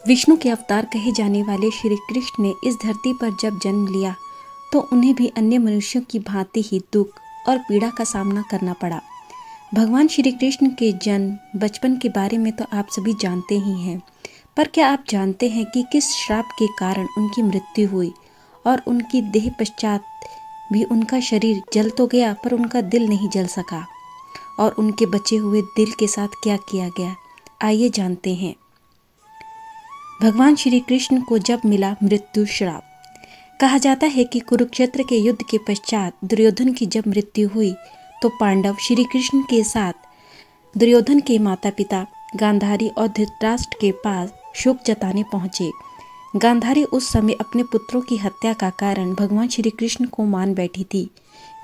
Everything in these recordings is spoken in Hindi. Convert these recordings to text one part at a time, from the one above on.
विष्णु के अवतार कहे जाने वाले श्री कृष्ण ने इस धरती पर जब जन्म लिया तो उन्हें भी अन्य मनुष्यों की भांति ही दुख और पीड़ा का सामना करना पड़ा। भगवान श्री कृष्ण के जन्म बचपन के बारे में तो आप सभी जानते ही हैं, पर क्या आप जानते हैं कि किस श्राप के कारण उनकी मृत्यु हुई और उनकी देह पश्चात भी उनका शरीर जल तो गया पर उनका दिल नहीं जल सका, और उनके बचे हुए दिल के साथ क्या किया गया, आइए जानते हैं। भगवान श्री कृष्ण को जब मिला मृत्यु श्राप। कहा जाता है कि कुरुक्षेत्र के युद्ध के पश्चात दुर्योधन की जब मृत्यु हुई तो पांडव श्री कृष्ण के साथ दुर्योधन के माता पिता गांधारी और धृतराष्ट्र के पास शोक जताने पहुंचे। गांधारी उस समय अपने पुत्रों की हत्या का कारण भगवान श्री कृष्ण को मान बैठी थी,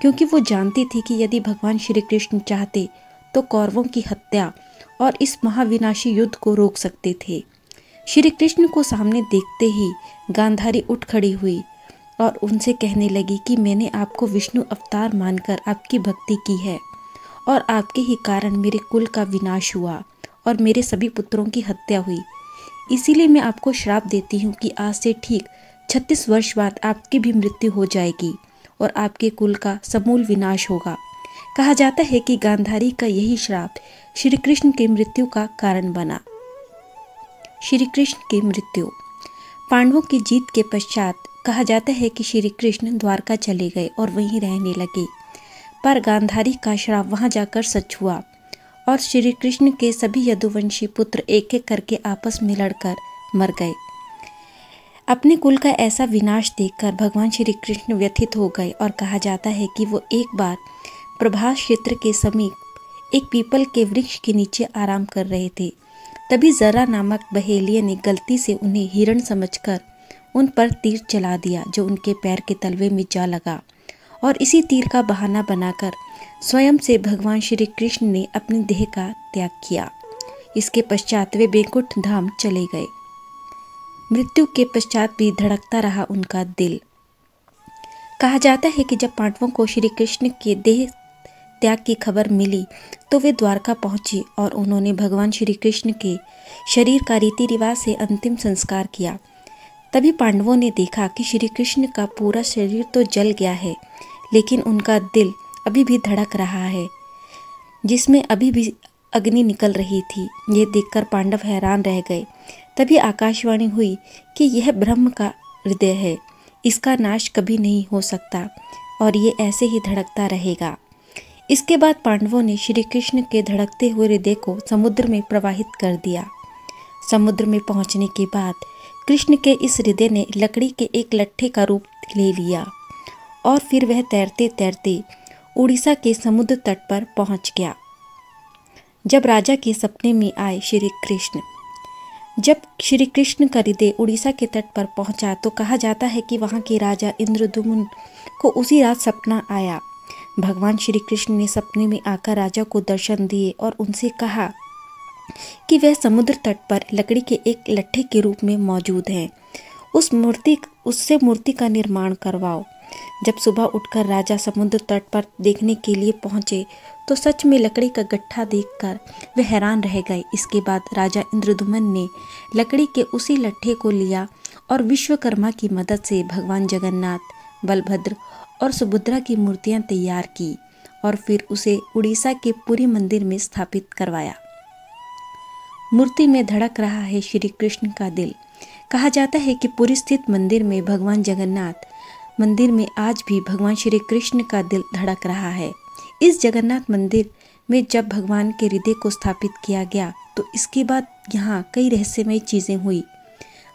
क्योंकि वो जानती थी कि यदि भगवान श्री कृष्ण चाहते तो कौरवों की हत्या और इस महाविनाशी युद्ध को रोक सकते थे। श्री कृष्ण को सामने देखते ही गांधारी उठ खड़ी हुई और उनसे कहने लगी कि मैंने आपको विष्णु अवतार मानकर आपकी भक्ति की है और आपके ही कारण मेरे कुल का विनाश हुआ और मेरे सभी पुत्रों की हत्या हुई। इसीलिए मैं आपको श्राप देती हूँ कि आज से ठीक 36 वर्ष बाद आपकी भी मृत्यु हो जाएगी और आपके कुल का समूल विनाश होगा। कहा जाता है कि गांधारी का यही श्राप श्री कृष्ण की मृत्यु का कारण बना। श्री कृष्ण की मृत्यु। पांडवों की जीत के पश्चात कहा जाता है कि श्री कृष्ण द्वारका चले गए और वहीं रहने लगे, पर गांधारी का श्राप वहां जाकर सच हुआ और श्री कृष्ण के सभी यदुवंशी पुत्र एक एक करके आपस में लड़कर मर गए। अपने कुल का ऐसा विनाश देखकर भगवान श्री कृष्ण व्यथित हो गए और कहा जाता है कि वो एक बार प्रभास क्षेत्र के समीप एक पीपल के वृक्ष के नीचे आराम कर रहे थे। तभी जरा नामक बहेलिये ने गलती से उन्हें हिरण समझकर उन पर तीर चला दिया, जो उनके पैर के तलवे में जा लगा, और इसी तीर का बहाना बनाकर स्वयं से भगवान श्री कृष्ण ने अपनी देह का त्याग किया। इसके पश्चात वे बैकुंठ धाम चले गए। मृत्यु के पश्चात भी धड़कता रहा उनका दिल। कहा जाता है कि जब पांडवों को श्री कृष्ण के देह त्याग की खबर मिली तो वे द्वारका पहुंची और उन्होंने भगवान श्री कृष्ण के शरीर का रीति रिवाज से अंतिम संस्कार किया। तभी पांडवों ने देखा कि श्री कृष्ण का पूरा शरीर तो जल गया है, लेकिन उनका दिल अभी भी धड़क रहा है, जिसमें अभी भी अग्नि निकल रही थी। ये देखकर पांडव हैरान रह गए। तभी आकाशवाणी हुई कि यह ब्रह्म का हृदय है, इसका नाश कभी नहीं हो सकता और ये ऐसे ही धड़कता रहेगा। इसके बाद पांडवों ने श्री कृष्ण के धड़कते हुए हृदय को समुद्र में प्रवाहित कर दिया। समुद्र में पहुंचने के बाद कृष्ण के इस हृदय ने लकड़ी के एक लट्ठे का रूप ले लिया और फिर वह तैरते तैरते उड़ीसा के समुद्र तट पर पहुंच गया। जब राजा के सपने में आए श्री कृष्ण, जब श्री कृष्ण का हृदय उड़ीसा के तट पर पहुंचा तो कहा जाता है कि वहां के राजा इंद्रद्युम्न को उसी रात सपना आया। भगवान श्री कृष्ण ने सपने में आकर राजा को दर्शन दिए और उनसे कहा कि वह समुद्र तट पर लकड़ी के एक लट्ठे के रूप में मौजूद हैं। उससे मूर्ति का निर्माण करवाओ। जब सुबह उठकर राजा समुद्र तट पर देखने के लिए पहुंचे तो सच में लकड़ी का गट्ठा देखकर वे हैरान रह गए। इसके बाद राजा इंद्रद्युम्न ने लकड़ी के उसी लट्ठे को लिया और विश्वकर्मा की मदद से भगवान जगन्नाथ, बलभद्र और सुभद्रा की मूर्तियां तैयार की और फिर उसे उड़ीसा के पुरी मंदिर में स्थापित करवाया। मूर्ति में धड़क रहा है श्री कृष्ण का दिल। कहा जाता है कि पुरी स्थित मंदिर में भगवान जगन्नाथ मंदिर में आज भी भगवान श्री कृष्ण का दिल धड़क रहा है। इस जगन्नाथ मंदिर में जब भगवान के हृदय को स्थापित किया गया तो इसके बाद यहाँ कई रहस्यमय चीजें हुई।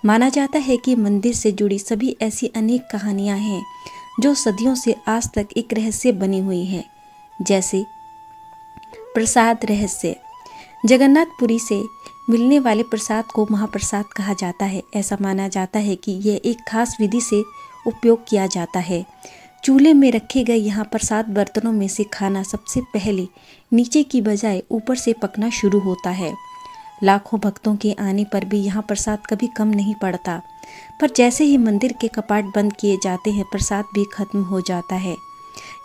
माना जाता है कि मंदिर से जुड़ी सभी ऐसी अनेक कहानियां हैं जो सदियों से आज तक एक रहस्य बनी हुई है। जैसे प्रसाद रहस्य। जगन्नाथपुरी से मिलने वाले प्रसाद को महाप्रसाद कहा जाता है। ऐसा माना जाता है कि यह एक खास विधि से उपयोग किया जाता है। चूल्हे में रखे गए यहाँ प्रसाद बर्तनों में से खाना सबसे पहले नीचे की बजाय ऊपर से पकना शुरू होता है। लाखों भक्तों के आने पर भी यहाँ प्रसाद कभी कम नहीं पड़ता, पर जैसे ही मंदिर के कपाट बंद किए जाते हैं प्रसाद भी खत्म हो जाता है।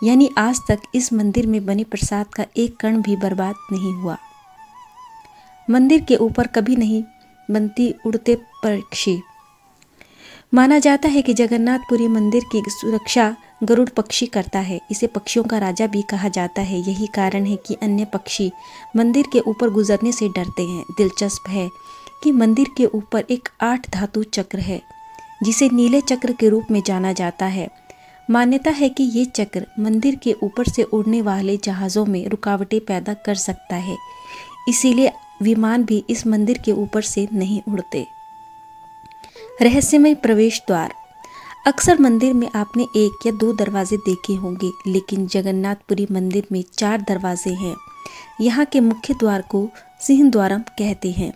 यानी आज तक इस मंदिर में बने प्रसाद का एक कण भी बर्बाद नहीं हुआ। मंदिर के ऊपर कभी नहीं बनती उड़ते पक्षी। माना जाता है कि जगन्नाथपुरी मंदिर की सुरक्षा गरुड़ पक्षी करता है। इसे पक्षियों का राजा भी कहा जाता है। यही कारण है कि अन्य पक्षी मंदिर के ऊपर गुजरने से डरते हैं। दिलचस्प है कि मंदिर के ऊपर एक 8 धातु चक्र है जिसे नीले चक्र के रूप में जाना जाता है। मान्यता है कि ये चक्र मंदिर के ऊपर से उड़ने वाले जहाज़ों में रुकावटें पैदा कर सकता है, इसीलिए विमान भी इस मंदिर के ऊपर से नहीं उड़ते। रहस्यमय प्रवेश द्वार। अक्सर मंदिर में आपने 1 या 2 दरवाजे देखे होंगे, लेकिन जगन्नाथपुरी मंदिर में 4 दरवाजे हैं। यहाँ के मुख्य द्वार को सिंहद्वारम कहते हैं।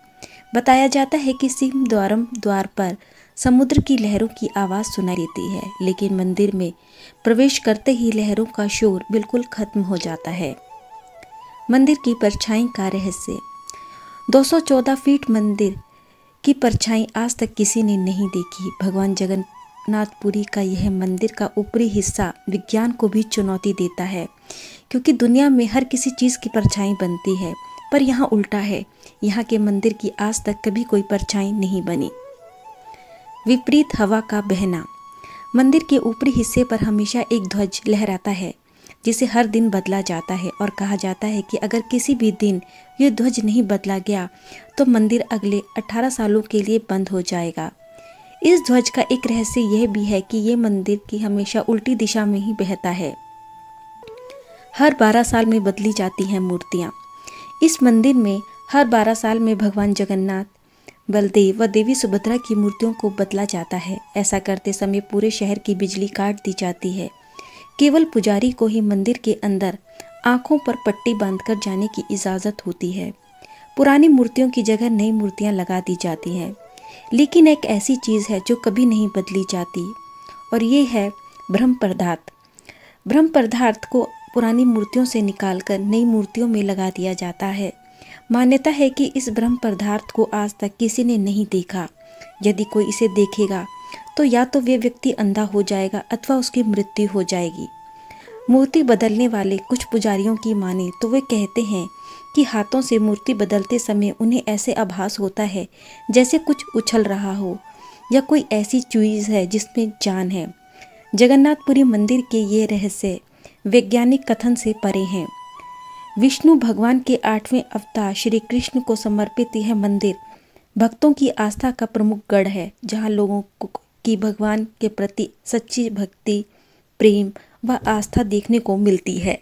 बताया जाता है कि सिंहद्वारम द्वार पर समुद्र की लहरों की आवाज़ सुनाई देती है, लेकिन मंदिर में प्रवेश करते ही लहरों का शोर बिल्कुल खत्म हो जाता है। मंदिर की परछाई का रहस्य। 214 फीट मंदिर की परछाई आज तक किसी ने नहीं देखी। भगवान जगन्नाथपुरी का यह मंदिर का ऊपरी हिस्सा विज्ञान को भी चुनौती देता है, क्योंकि दुनिया में हर किसी चीज़ की परछाई बनती है, पर यहाँ उल्टा है। यहाँ के मंदिर की आज तक कभी कोई परछाई नहीं बनी। विपरीत हवा का बहना। मंदिर के ऊपरी हिस्से पर हमेशा एक ध्वज लहराता है जिसे हर दिन बदला जाता है, और कहा जाता है कि अगर किसी भी दिन यह ध्वज नहीं बदला गया तो मंदिर अगले 18 सालों के लिए बंद हो जाएगा। इस ध्वज का एक रहस्य यह भी है कि ये मंदिर की हमेशा उल्टी दिशा में ही बहता है। हर 12 साल में बदली जाती हैं मूर्तियाँ। इस मंदिर में हर 12 साल में भगवान जगन्नाथ, बलदेव व देवी सुभद्रा की मूर्तियों को बदला जाता है। ऐसा करते समय पूरे शहर की बिजली काट दी जाती है। केवल पुजारी को ही मंदिर के अंदर आंखों पर पट्टी बांधकर जाने की इजाज़त होती है। पुरानी मूर्तियों की जगह नई मूर्तियां लगा दी जाती हैं, लेकिन एक ऐसी चीज़ है जो कभी नहीं बदली जाती, और ये है ब्रह्म पदार्थ। ब्रह्म पदार्थ को पुरानी मूर्तियों से निकालकर नई मूर्तियों में लगा दिया जाता है। मान्यता है कि इस ब्रह्म पदार्थ को आज तक किसी ने नहीं देखा। यदि कोई इसे देखेगा तो या तो वे व्यक्ति अंधा हो जाएगा अथवा उसकी मृत्यु हो जाएगी। मूर्ति बदलने वाले कुछ पुजारियों की माने तो वे कहते हैं कि हाथों से मूर्ति बदलते समय उन्हें ऐसे आभास होता है जैसे कुछ उछल रहा हो या कोई ऐसी चीज़ है जिसमें जान है। जगन्नाथपुरी मंदिर के ये रहस्य वैज्ञानिक कथन से परे हैं। विष्णु भगवान के 8वें अवतार श्री कृष्ण को समर्पित यह मंदिर भक्तों की आस्था का प्रमुख गढ़ है, जहाँ लोगों की भगवान के प्रति सच्ची भक्ति, प्रेम व आस्था देखने को मिलती है।